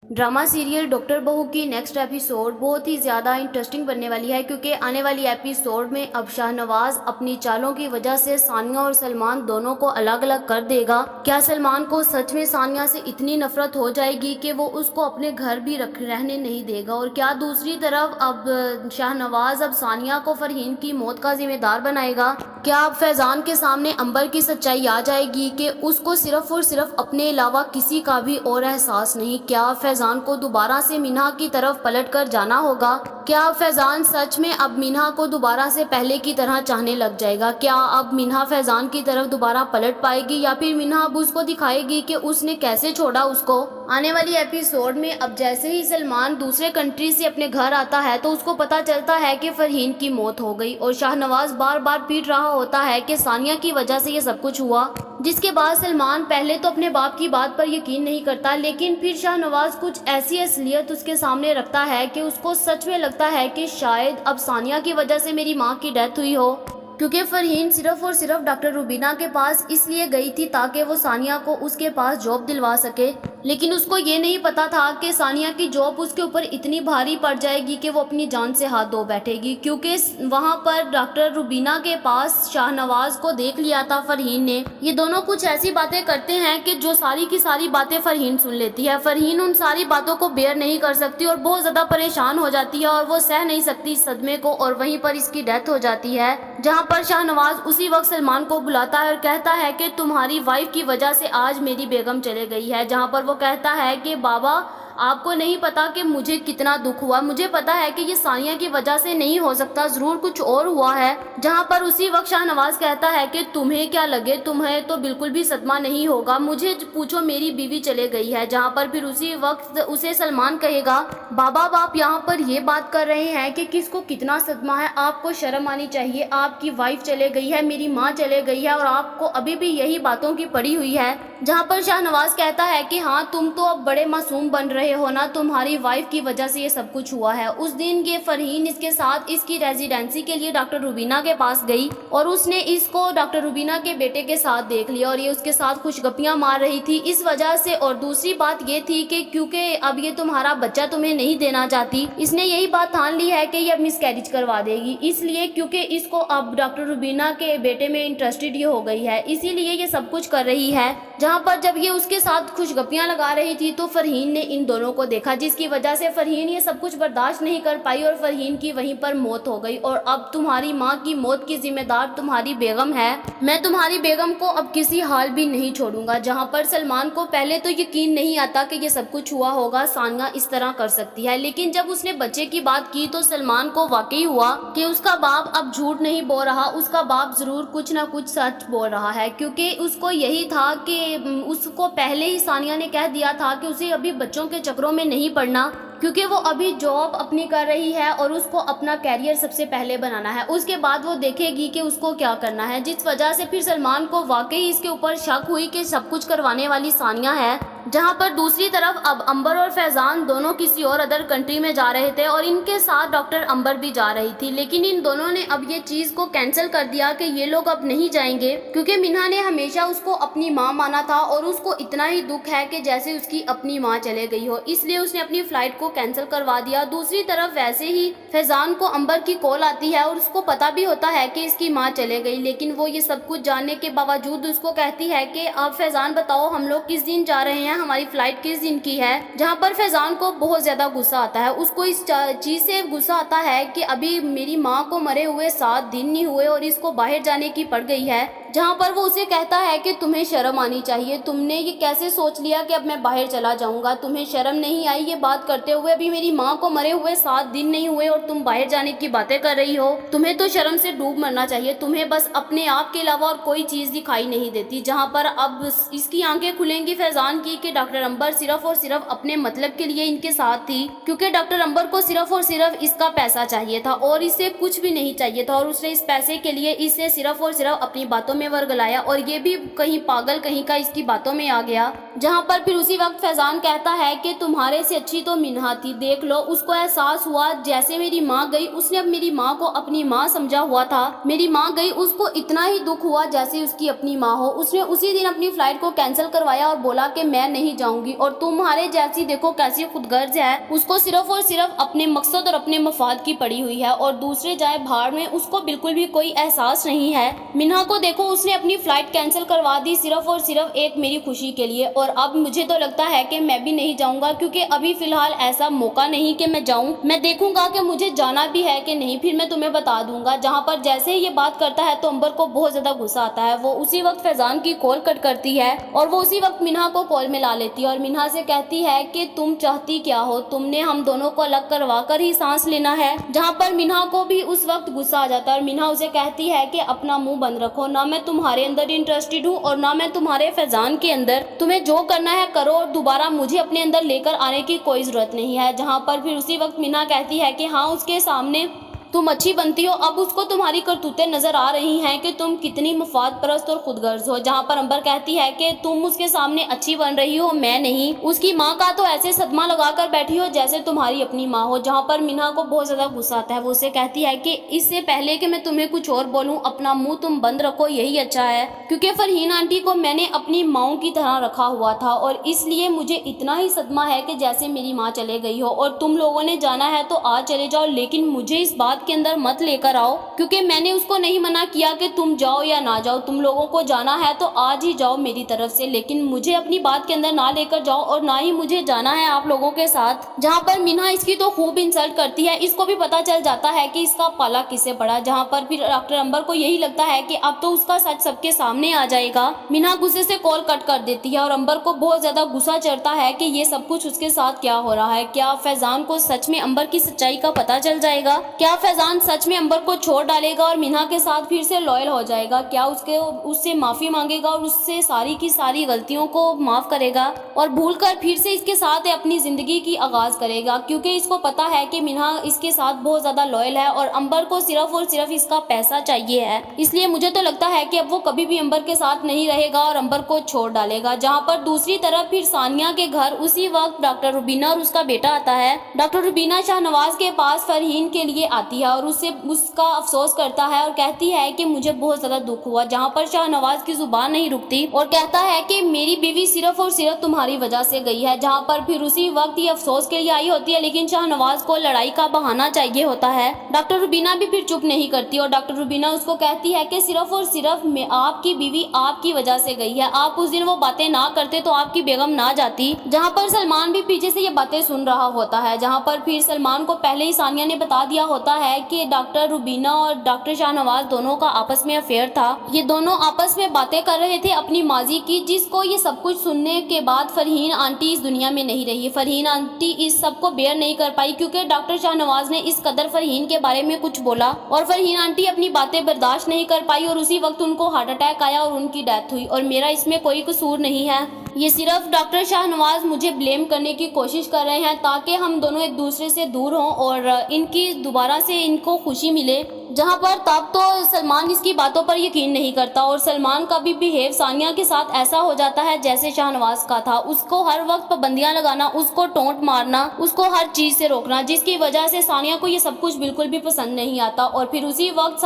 Drama serial doctor बहू की next episode बहुत ही ज़्यादा इंटरेस्टिंग बनने वाली है, क्योंकि आने वाली एपिसोड में अब शाहनवाज अपनी चालों की वजह से सानिया और सलमान दोनों को अलग अलग कर देगा। क्या सलमान को सच में सानिया से इतनी नफरत हो जाएगी कि वो उसको अपने घर भी रहने नहीं देगा? और क्या दूसरी तरफ अब शाहनवाज अब सानिया को फरहीन की मौत का जिम्मेदार बनाएगा? क्या अब फैजान के सामने अंबर की सच्चाई आ जाएगी कि उसको सिर्फ और सिर्फ अपने अलावा किसी का भी और एहसास नहीं? क्या फैजान को दोबारा से मीना की तरफ पलट कर जाना होगा? क्या फैजान सच में अब मीना को दोबारा से पहले की तरह चाहने लग जाएगा? क्या अब मीना फैजान की तरफ दोबारा पलट पाएगी, या फिर मीना अब उसको दिखाएगी कि उसने कैसे छोड़ा उसको? आने वाली एपिसोड में अब जैसे ही सलमान दूसरे कंट्री से अपने घर आता है तो उसको पता चलता है कि फरहीन की मौत हो गई, और शाहनवाज बार बार पीट रहा होता है कि सानिया की वजह से ये सब कुछ हुआ। जिसके बाद सलमान पहले तो अपने बाप की बात पर यकीन नहीं करता, लेकिन फिर शाहनवाज कुछ ऐसी असलियत उसके सामने रखता है कि उसको सच में लगता है कि शायद अब सानिया की वजह से मेरी माँ की डेथ हुई हो, क्योंकि फरहीन सिर्फ और सिर्फ डॉक्टर रुबीना के पास इसलिए गई थी ताकि वो सानिया को उसके पास जॉब दिलवा सके। लेकिन उसको ये नहीं पता था कि सानिया की जॉब उसके ऊपर इतनी भारी पड़ जाएगी कि वो अपनी जान से हाथ धो बैठेगी, क्योंकि वहाँ पर डॉक्टर रुबीना के पास शाहनवाज को देख लिया था फरहीन ने। ये दोनों कुछ ऐसी बातें करते हैं कि जो सारी की सारी बातें फरहीन सुन लेती है। फरहीन उन सारी बातों को बेयर नहीं कर सकती और बहुत ज़्यादा परेशान हो जाती है, और वो सह नहीं सकती इस सदमे को, और वहीं पर इसकी डेथ हो जाती है। जहाँ पर शाहनवाज उसी वक्त सलमान को बुलाता है और कहता है कि तुम्हारी वाइफ की वजह से आज मेरी बेगम चले गई है। जहाँ पर वो कहता है कि बाबा, आपको नहीं पता कि मुझे कितना दुख हुआ, मुझे पता है कि ये सानिया की वजह से नहीं हो सकता, जरूर कुछ और हुआ है। जहाँ पर उसी वक्त शाहनवाज कहता है कि तुम्हें क्या लगे, तुम्हें तो बिल्कुल भी सदमा नहीं होगा, मुझे पूछो मेरी बीवी चले गई है। जहाँ पर फिर उसी वक्त उसे सलमान कहेगा, बाबा आप यहाँ पर ये बात कर रहे हैं कि किसको कितना सदमा है, आपको शर्म आनी चाहिए, आपकी वाइफ चले गई है, मेरी माँ चले गई है, और आपको अभी भी यही बातों की पड़ी हुई है। जहाँ पर शाहनवाज कहता है कि हाँ, तुम तो अब बड़े मासूम बन रहे हो ना, तुम्हारी वाइफ की वजह से ये सब कुछ हुआ है। उस दिन ये फरहीन इसके साथ इसकी रेजिडेंसी के लिए डॉक्टर रुबीना के पास गई, और उसने इसको डॉक्टर रुबीना के बेटे के साथ देख लिया, और ये उसके साथ खुशगपियां मार रही थी इस वजह से। और दूसरी बात ये थी कि क्योंकि अब ये तुम्हारा बच्चा तुम्हें नहीं देना चाहती, इसने यही बात ठान ली है कि ये अब मिसकैरेज करवा देगी, इसलिए क्योंकि इसको अब डॉक्टर रुबीना के बेटे में इंटरेस्टेड ये हो गई है, इसीलिए ये सब कुछ कर रही है। जहाँ पर जब ये उसके साथ खुशगपियां लगा रही थी तो फरहीन ने इन दोनों को देखा, जिसकी वजह से फरहीन ये सब कुछ बर्दाश्त नहीं कर पाई, और फरहीन की वहीं पर मौत हो गई। और अब तुम्हारी माँ की मौत की जिम्मेदार तुम्हारी बेगम है, मैं तुम्हारी बेगम को अब किसी हाल भी नहीं छोड़ूंगा। जहाँ पर सलमान को पहले तो यकीन नहीं आता कि ये सब कुछ हुआ होगा, सानिया इस तरह कर सकती है, लेकिन जब उसने बच्चे की बात की तो सलमान को वाकई हुआ कि उसका बाप अब झूठ नहीं बोल रहा, उसका बाप जरूर कुछ ना कुछ सच बोल रहा है, क्योंकि उसको यही था कि उसको पहले ही सानिया ने कह दिया था कि उसे अभी बच्चों के चक्रों में नहीं पड़ना, क्योंकि वो अभी जॉब अपनी कर रही है और उसको अपना कैरियर सबसे पहले बनाना है, उसके बाद वो देखेगी कि उसको क्या करना है। जिस वजह से फिर सलमान को वाकई इसके ऊपर शक हुई कि सब कुछ करवाने वाली सानिया है। जहाँ पर दूसरी तरफ अब अंबर और फैजान दोनों किसी और अदर कंट्री में जा रहे थे, और इनके साथ डॉक्टर अंबर भी जा रही थी, लेकिन इन दोनों ने अब ये चीज़ को कैंसिल कर दिया कि ये लोग अब नहीं जाएंगे, क्योंकि मीना ने हमेशा उसको अपनी माँ माना था, और उसको इतना ही दुख है कि जैसे उसकी अपनी माँ चले गई हो, इसलिए उसने अपनी फ्लाइट को कैंसिल करवा दिया। दूसरी तरफ वैसे ही फैजान को अंबर की कॉल आती है, और उसको पता भी होता है कि इसकी माँ चले गई, लेकिन वो ये सब कुछ जानने के बावजूद उसको कहती है कि अब फैजान बताओ हम लोग किस दिन जा रहे हैं, हमारी फ्लाइट किस दिन की है। जहाँ पर फैजान को बहुत ज्यादा गुस्सा आता है, उसको इस चीज से गुस्सा आता है कि अभी मेरी माँ को मरे हुए 7 दिन नहीं हुए और इसको बाहर जाने की पड़ गई है। जहाँ पर वो उसे कहता है कि तुम्हें शर्म आनी चाहिए, तुमने ये कैसे सोच लिया कि अब मैं बाहर चला जाऊंगा, तुम्हें शर्म नहीं आई ये बात करते हुए? अभी मेरी माँ को मरे हुए 7 दिन नहीं हुए और तुम बाहर जाने की बातें कर रही हो, तुम्हें तो शर्म से डूब मरना चाहिए, तुम्हें बस अपने आप के अलावा और कोई चीज दिखाई नहीं देती। जहाँ पर अब इसकी आंखें खुलेंगी फैजान की कि डॉक्टर अंबर सिर्फ और सिर्फ अपने मतलब के लिए इनके साथ थी, क्योंकि डॉक्टर अंबर को सिर्फ और सिर्फ इसका पैसा चाहिए था और इसे कुछ भी नहीं चाहिए था, और उसने इस पैसे के लिए इसे सिर्फ और सिर्फ अपनी बातों में वर्गलाया और ये भी कहीं पागल कहीं का इसकी बातों में आ गया। जहाँ पर फिर उसी वक्त फैजान कहता है कि तुम्हारे से अच्छी तो मिन्हा थी, देख लो उसको एहसास हुआ जैसे मेरी माँ गई, उसने अब मेरी माँ को अपनी माँ समझा हुआ था, मेरी माँ गई उसको इतना ही दुख हुआ जैसे उसकी अपनी माँ हो। उसने उसी दिन अपनी फ्लाइट को कैंसिल करवाया और बोला कि मैं नहीं जाऊंगी। और तुम्हारे जैसी देखो कैसी खुदगर्ज है, उसको सिर्फ और सिर्फ अपने मकसद और अपने मफाद की पड़ी हुई है और दूसरे जाए भाड़ में, उसको बिल्कुल भी कोई एहसास नहीं है। मिन्हा को देखो उसने अपनी फ्लाइट कैंसिल करवा दी सिर्फ और सिर्फ एक मेरी खुशी के लिए। और अब मुझे तो लगता है कि मैं भी नहीं जाऊंगा, क्योंकि अभी फिलहाल ऐसा मौका नहीं कि मैं जाऊं। मैं देखूंगा कि मुझे जाना भी है कि नहीं, फिर मैं तुम्हें बता दूंगा। जहां पर जैसे ही ये बात करता है तो अंबर को बहुत ज्यादा गुस्सा आता है। वो उसी वक्त फैजान की कॉल कट करती है और वो उसी वक्त मिन्हा को कॉल में ला लेती है और मिन्हा से कहती है कि तुम चाहती क्या हो, तुमने हम दोनों को अलग करवा कर ही सांस लेना है। जहाँ पर मिन्हा को भी उस वक्त गुस्सा आ जाता है और मिन्हा उसे कहती है कि अपना मुंह बंद रखो, ना मैं तुम्हारे अंदर इंटरेस्टेड हूँ और ना मैं तुम्हारे फैजान के अंदर। तुम्हें जो करना है करो और दोबारा मुझे अपने अंदर लेकर आने की कोई जरूरत नहीं है। जहाँ पर फिर उसी वक्त मिन्हा कहती है कि हाँ उसके सामने तुम अच्छी बनती हो, अब उसको तुम्हारी करतूतें नजर आ रही हैं कि तुम कितनी मफाद परस्त और खुदगर्ज हो। जहाँ पर अंबर कहती है कि तुम उसके सामने अच्छी बन रही हो, मैं नहीं। उसकी माँ का तो ऐसे सदमा लगाकर बैठी हो जैसे तुम्हारी अपनी माँ हो। जहाँ पर मिन्हा को बहुत ज्यादा गुस्सा आता है। वो उसे कहती है कि इससे पहले कि मैं तुम्हें कुछ और बोलूं, अपना मुंह तुम बंद रखो, यही अच्छा है, क्योंकि फरहीन आंटी को मैंने अपनी माँ की तरह रखा हुआ था और इसलिए मुझे इतना ही सदमा है कि जैसे मेरी माँ चले गई हो। और तुम लोगों ने जाना है तो आज चले जाओ, लेकिन मुझे इस बात के अंदर मत लेकर आओ, क्योंकि मैंने उसको नहीं मना किया कि तुम जाओ या ना जाओ। तुम लोगों को जाना है तो आज ही जाओ मेरी तरफ से, लेकिन मुझे अपनी बात के अंदर ना लेकर जाओ और ना ही मुझे जाना है आप लोगों के साथ। जहाँ पर मिन्हा इसकी तो खूब इंसल्ट करती है। इसको भी पता चल जाता है कि इसका पाला किससे पड़ा। जहाँ पर फिर डॉक्टर अंबर को यही लगता है कि अब तो उसका सच सबके सामने आ जाएगा। मिन्हा गुस्से से कॉल कट कर देती है और अंबर को बहुत ज्यादा गुस्सा चढ़ता है कि ये सब कुछ उसके साथ क्या हो रहा है। क्या फैजान को सच में अंबर की सच्चाई का पता चल जाएगा? क्या फैजान सच में अंबर को छोड़ डालेगा और मिन्हा के साथ फिर से लॉयल हो जाएगा? क्या उससे माफी मांगेगा और उससे सारी की सारी गलतियों को माफ करेगा और भूलकर फिर से इसके साथ अपनी जिंदगी की आगाज करेगा? क्योंकि इसको पता है कि मिन्हा इसके साथ बहुत ज्यादा लॉयल है और अंबर को सिर्फ और सिर्फ इसका पैसा चाहिए है। इसलिए मुझे तो लगता है कि अब वो कभी भी अंबर के साथ नहीं रहेगा और अंबर को छोड़ डालेगा। जहाँ पर दूसरी तरफ फिर सानिया के घर उसी वक्त डॉक्टर रुबीना और उसका बेटा आता है। डॉक्टर रुबीना शाहनवाज के पास फरहीन के लिए आती है और उससे उसका अफसोस करता है और कहती है कि मुझे बहुत ज्यादा दुख हुआ। जहाँ पर शाहनवाज की जुबान नहीं रुकती और कहता है कि मेरी बीवी सिर्फ और सिर्फ तुम्हारी वजह से गई है। जहाँ पर फिर उसी वक्त ये अफसोस के लिए आई होती है, लेकिन शाहनवाज को लड़ाई का बहाना चाहिए होता है। डॉक्टर रुबीना भी फिर चुप नहीं करती और डॉक्टर रुबीना उसको कहती है कि सिर्फ और सिर्फ आपकी बीवी आपकी वजह से गई है। आप उस दिन वो बातें ना करते तो आपकी बेगम ना जाती। जहाँ पर सलमान भी पीछे से ये बातें सुन रहा होता है। जहाँ पर फिर सलमान को पहले ही सानिया ने बता दिया होता है कि डॉक्टर रुबीना और डॉक्टर शाहनवाज दोनों का आपस में अफेयर था। ये दोनों आपस में बातें कर रहे थे अपनी माजी की, जिसको ये सब कुछ सुनने के बाद फरहीन आंटी इस दुनिया में नहीं रही। फरहीन आंटी इस सब को बेयर नहीं कर पाई, क्योंकि डॉक्टर शाहनवाज ने इस कदर फरहीन के बारे में कुछ बोला और फरहीन आंटी अपनी बातें बर्दाश्त नहीं कर पाई और उसी वक्त उनको हार्ट अटैक आया और उनकी डेथ हुई। और मेरा इसमें कोई कसूर नहीं है, ये सिर्फ डॉक्टर शाहनवाज मुझे ब्लेम करने की कोशिश कर रहे हैं ताकि हम दोनों एक दूसरे से दूर हों और इनकी दोबारा से इनको खुशी मिले। जहाँ पर तब तो सलमान इसकी बातों पर यकीन नहीं करता और सलमान का भी बिहेव सानिया के साथ ऐसा हो जाता है जैसे शाहनवाज का था। उसको हर वक्त पाबंदियां लगाना, उसको टोंट मारना, उसको हर चीज से रोकना, जिसकी वजह से सानिया को ये सब कुछ बिल्कुल भी पसंद नहीं आता। और फिर उसी वक्त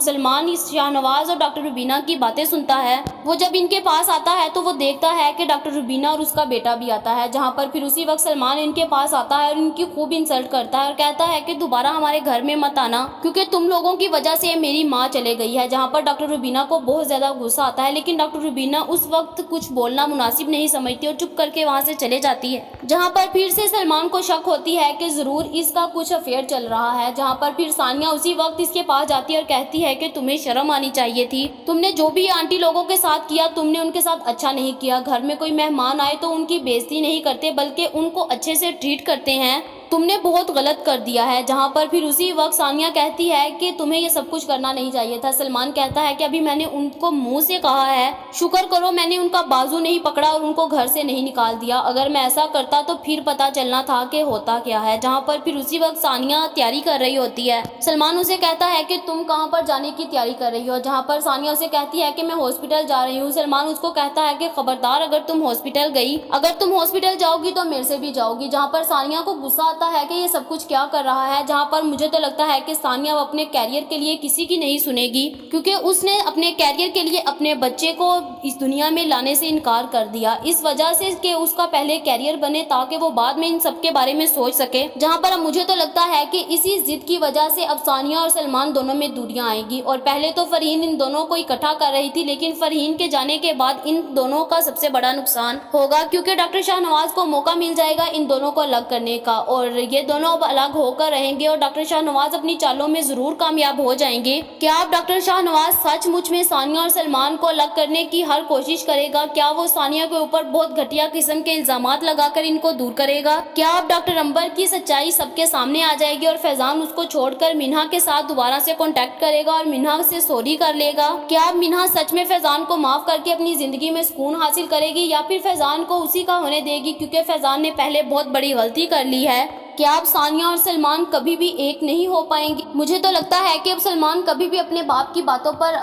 सलमान इस शाहनवाज और डॉक्टर रुबीना की बातें सुनता है। वो जब इनके पास आता है तो वो देखता है कि डॉक्टर रुबीना और उसका बेटा भी आता है। जहाँ पर फिर उसी वक्त सलमान इनके पास आता है और इनकी खूब इंसल्ट करता है और कहता है कि दोबारा हमारे घर में मत आना, क्योंकि तुम लोगों की वजह से मेरी माँ चले गई है। जहाँ पर डॉक्टर रुबीना को बहुत ज्यादा गुस्सा आता है, लेकिन डॉक्टर रुबीना उस वक्त कुछ बोलना मुनासिब नहीं समझती और चुप करके वहाँ से चले जाती है। जहाँ पर फिर से सलमान को शक होती है कि जरूर इसका कुछ अफेयर चल रहा है। जहाँ पर फिर सानिया उसी वक्त इसके पास जाती है और कहती है कि तुम्हें शर्म आनी चाहिए थी, तुमने जो भी आंटी लोगों के साथ किया तुमने उनके साथ अच्छा नहीं किया। घर में कोई मेहमान आए तो उनकी बेइज्जती नहीं करते बल्कि उनको अच्छे से ट्रीट करते हैं। تم نے بہت غلط کر دیا ہے، جہاں پر پھر اسی وقت ثانیہ کہتی ہے کہ تمہیں یہ سب کچھ کرنا نہیں چاہیے تھا۔ سلمان کہتا ہے کہ ابھی میں نے ان کو منہ سے کہا ہے، شکر کرو میں نے ان کا بازو نہیں پکڑا اور ان کو گھر سے نہیں نکال دیا، اگر میں ایسا کرتا تو پھر پتا چلنا تھا کہ ہوتا کیا ہے۔ جہاں پر پھر اسی وقت ثانیہ تیاری کر رہی ہوتی ہے، سلمان اسے کہتا ہے کہ تم کہاں پر جانے کی تیاری کر رہی ہو، جہاں پر ثانیہ اسے کہتی ہے کہ میں ہاسپٹل جا رہی ہوں۔ سلمان اس کو کہتا ہے کہ خبردار اگر تم ہاسپٹل جاؤ گی تو میرے سے بھی جاؤ گی۔ جہاں پر ثانیہ کو غصہ آتا ہے کہ یہ سب کچھ کیا کر رہا ہے، جہاں پر مجھے تو لگتا ہے کہ ثانیہ اپنے کیریئر کے لیے کسی کی نہیں سنے گی، کیونکہ اس نے اپنے کیریئر کے لیے اپنے بچے کو اس دنیا میں لانے سے انکار کر دیا، اس وجہ سے کہ اس کا پہلے کیریئر بنے تاکہ وہ بعد میں ان سب کے بارے میں سوچ سکے۔ جہاں پر اب مجھے تو لگتا ہے کہ اسی ضد کی وجہ سے اب ثانیہ اور سلمان دونوں میں دوریاں آئیں گی، اور پہلے تو فرحین ان دونوں کو اکٹھا کر رہی تھی، لیکن فرحین کے جانے کے بعد ان دونوں کا سب سے بڑا نقصان ہوگا، کیونکہ ڈاکٹر شاہ نواز کو موقع مل جائے گا ان دونوں کو الگ کرنے کا، اور یہ دونوں اب الگ ہو کر رہیں گے اور ڈاکٹر شاہ نواز اپنی چالوں میں ضرور کامیاب ہو جائیں گے۔ کیا اب ڈاکٹر شاہ نواز سچ مچ میں ثانیہ اور سلمان کو الگ کرنے کی ہر کوشش کرے گا؟ کیا وہ ثانیہ کے اوپر بہت گھٹیا قسم کے الزامات لگا کر ان کو دور کرے گا؟ کیا اب ڈاکٹر امبر کی سچائی سب کے سامنے آ جائے گی اور فیضان اس کو چھوڑ کر منہا کے ساتھ دوبارہ سے کانٹیکٹ کرے گا اور منہا سے سوری کر لے گا؟ کیا اب منہا سچ میں فیضان کو معاف کر کے اپنی زندگی میں سکون حاصل کرے گی، یا پھر فیضان کو اسی کا ہونے دے گی، کیونکہ فیضان نے پہلے بہت بڑی غلطی کر لی ہے؟ کیا اب ثانیہ اور سلمان کبھی بھی ایک نہیں ہو پائیں گے؟ مجھے تو لگتا ہے کہ اب سلمان کبھی بھی اپنے باپ کی باتوں پر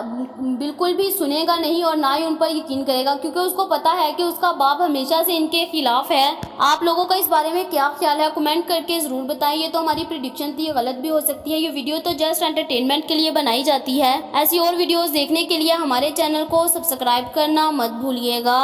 بالکل بھی سنے گا نہیں اور نہ ہی ان پر یقین کرے گا، کیونکہ اس کو پتا ہے کہ اس کا باپ ہمیشہ سے ان کے خلاف ہے۔ آپ لوگوں کا اس بارے میں کیا خیال ہے کمنٹ کر کے ضرور بتائیں۔ یہ تو ہماری پریڈکشن تھی، یہ غلط بھی ہو سکتی ہے، یہ ویڈیو تو جسٹ انٹرٹینمنٹ کے لیے بنائی جاتی ہے۔ ایسی اور ویڈیوز دیکھنے کے لیے ہمارے چینل کو سبسکرائب کرنا مت بھولیے گا۔